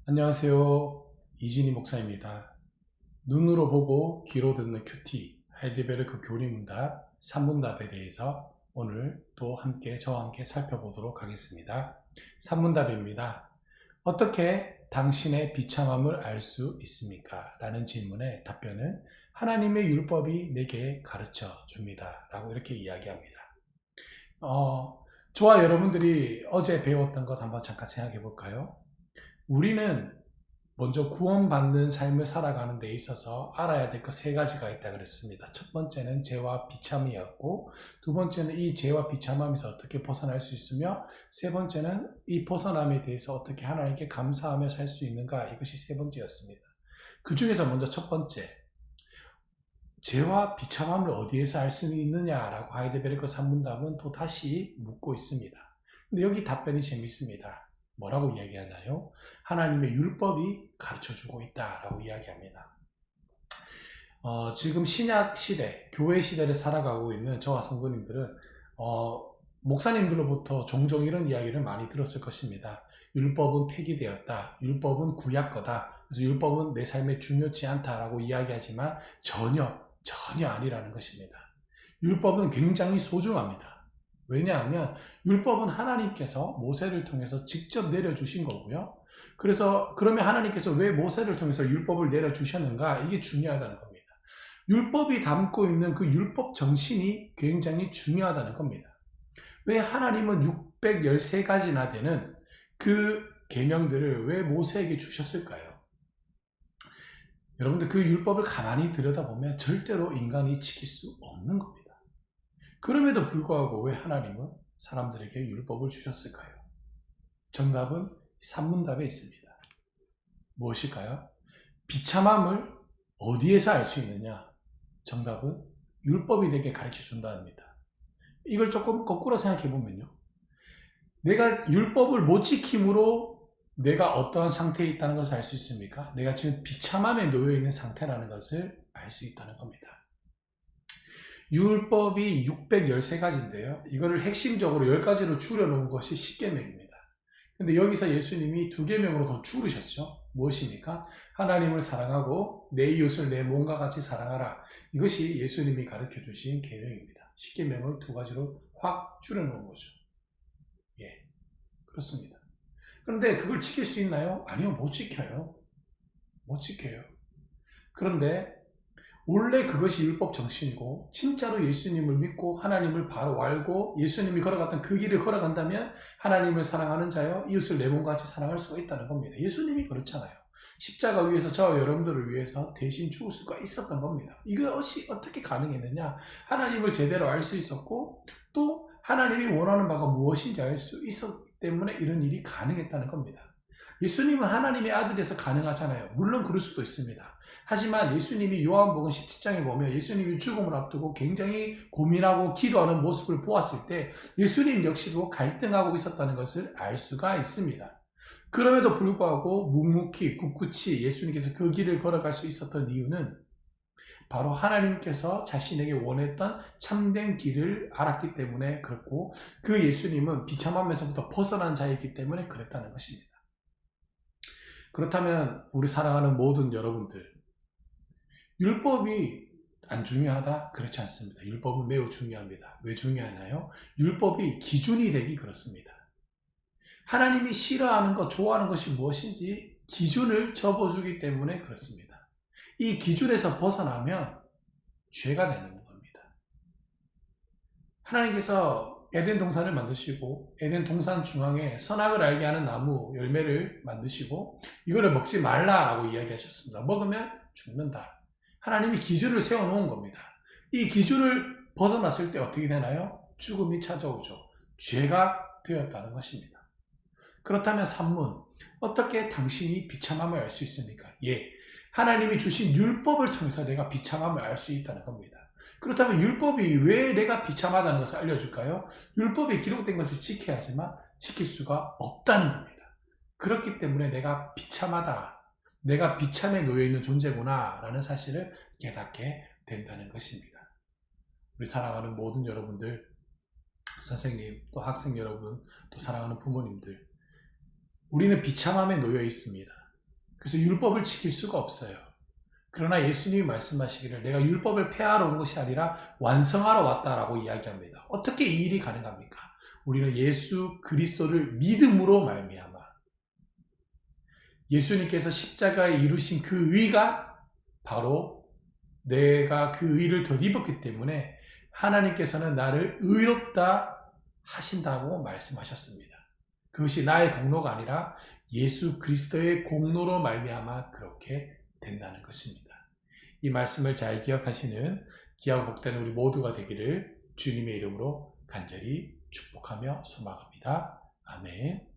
안녕하세요. 이진희 목사입니다. 눈으로 보고 귀로 듣는 큐티, 하이델베르크 교리문답 3문답에 대해서 오늘 또 저와 함께 살펴보도록 하겠습니다. 3문답입니다. 어떻게 당신의 비참함을 알 수 있습니까? 라는 질문의 답변은 하나님의 율법이 내게 가르쳐 줍니다. 라고 이렇게 이야기합니다. 저와 여러분들이 어제 배웠던 것 한번 잠깐 생각해 볼까요? 우리는 먼저 구원받는 삶을 살아가는 데 있어서 알아야 될 것 세 가지가 있다 그랬습니다. 첫 번째는 죄와 비참이었고, 두 번째는 이 죄와 비참함에서 어떻게 벗어날 수 있으며, 세 번째는 이 벗어남에 대해서 어떻게 하나님께 감사하며 살 수 있는가, 이것이 세 번째였습니다. 그 중에서 먼저 첫 번째, 죄와 비참함을 어디에서 알 수 있느냐라고 하이델베르크 3문답은 또 다시 묻고 있습니다. 근데 여기 답변이 재밌습니다. 뭐라고 이야기하나요? 하나님의 율법이 가르쳐주고 있다라고 이야기합니다. 지금 신약 시대, 교회 시대를 살아가고 있는 저와 성도님들은 목사님들로부터 종종 이런 이야기를 많이 들었을 것입니다. 율법은 폐기되었다. 율법은 구약 거다. 그래서 율법은 내 삶에 중요치 않다라고 이야기하지만 전혀 아니라는 것입니다. 율법은 굉장히 소중합니다. 왜냐하면 율법은 하나님께서 모세를 통해서 직접 내려주신 거고요. 그러면 하나님께서 왜 모세를 통해서 율법을 내려주셨는가? 이게 중요하다는 겁니다. 율법이 담고 있는 그 율법 정신이 굉장히 중요하다는 겁니다. 왜 하나님은 613가지나 되는 그 계명들을 왜 모세에게 주셨을까요? 여러분들 그 율법을 가만히 들여다보면 절대로 인간이 지킬 수 없는 겁니다. 그럼에도 불구하고 왜 하나님은 사람들에게 율법을 주셨을까요? 정답은 3문답에 있습니다. 무엇일까요? 비참함을 어디에서 알 수 있느냐? 정답은 율법이 내게 가르쳐 준답니다. 이걸 조금 거꾸로 생각해 보면요. 내가 율법을 못 지킴으로 내가 어떠한 상태에 있다는 것을 알 수 있습니까? 내가 지금 비참함에 놓여 있는 상태라는 것을 알 수 있다는 겁니다. 율법이 613가지인데요. 이거를 핵심적으로 10가지로 줄여놓은 것이 10계명입니다. 근데 여기서 예수님이 2계명으로 더 줄으셨죠. 무엇입니까? 하나님을 사랑하고 내 이웃을 내 몸과 같이 사랑하라. 이것이 예수님이 가르쳐 주신 계명입니다. 10계명을 2가지로 확 줄여놓은 거죠. 예, 그렇습니다. 그런데 그걸 지킬 수 있나요? 아니요, 못 지켜요. 못 지켜요. 그런데 원래 그것이 율법 정신이고 진짜로 예수님을 믿고 하나님을 바로 알고 예수님이 걸어갔던 그 길을 걸어간다면 하나님을 사랑하는 자여 이웃을 내 몸과 같이 사랑할 수가 있다는 겁니다. 예수님이 그렇잖아요. 십자가 위에서 저와 여러분들을 위해서 대신 죽을 수가 있었던 겁니다. 이것이 어떻게 가능했느냐? 하나님을 제대로 알 수 있었고 또 하나님이 원하는 바가 무엇인지 알 수 있었기 때문에 이런 일이 가능했다는 겁니다. 예수님은 하나님의 아들에서 가능하잖아요. 물론 그럴 수도 있습니다. 하지만 예수님이 요한복음 17장에 보면 예수님이 죽음을 앞두고 굉장히 고민하고 기도하는 모습을 보았을 때 예수님 역시도 갈등하고 있었다는 것을 알 수가 있습니다. 그럼에도 불구하고 묵묵히 굳굳이 예수님께서 그 길을 걸어갈 수 있었던 이유는 바로 하나님께서 자신에게 원했던 참된 길을 알았기 때문에 그렇고 그 예수님은 비참함에서부터 벗어난 자이기 때문에 그랬다는 것입니다. 그렇다면 우리 사랑하는 모든 여러분들, 율법이 안 중요하다? 그렇지 않습니다. 율법은 매우 중요합니다. 왜 중요하나요? 율법이 기준이 되기 그렇습니다. 하나님이 싫어하는 것, 좋아하는 것이 무엇인지 기준을 접어주기 때문에 그렇습니다. 이 기준에서 벗어나면 죄가 되는 겁니다. 하나님께서 에덴 동산을 만드시고 에덴 동산 중앙에 선악을 알게 하는 나무 열매를 만드시고 이거를 먹지 말라라고 이야기하셨습니다. 먹으면 죽는다. 하나님이 기준을 세워놓은 겁니다. 이 기준을 벗어났을 때 어떻게 되나요? 죽음이 찾아오죠. 죄가 되었다는 것입니다. 그렇다면 3문, 어떻게 당신이 비참함을 알 수 있습니까? 예, 하나님이 주신 율법을 통해서 내가 비참함을 알 수 있다는 겁니다. 그렇다면 율법이 왜 내가 비참하다는 것을 알려줄까요? 율법에 기록된 것을 지켜야지만 지킬 수가 없다는 겁니다. 그렇기 때문에 내가 비참하다, 내가 비참에 놓여있는 존재구나 라는 사실을 깨닫게 된다는 것입니다. 우리 사랑하는 모든 여러분들, 선생님, 또 학생 여러분, 또 사랑하는 부모님들, 우리는 비참함에 놓여 있습니다. 그래서 율법을 지킬 수가 없어요. 그러나 예수님이 말씀하시기를 내가 율법을 폐하러 온 것이 아니라 완성하러 왔다라고 이야기합니다. 어떻게 이 일이 가능합니까? 우리는 예수 그리스도를 믿음으로 말미암아 예수님께서 십자가에 이루신 그 의가 바로 내가 그 의를 덧입었기 때문에 하나님께서는 나를 의롭다 하신다고 말씀하셨습니다. 그것이 나의 공로가 아니라 예수 그리스도의 공로로 말미암아 그렇게 된다는 것입니다. 이 말씀을 잘 기억하시는 귀하고 복된 우리 모두가 되기를 주님의 이름으로 간절히 축복하며 소망합니다. 아멘.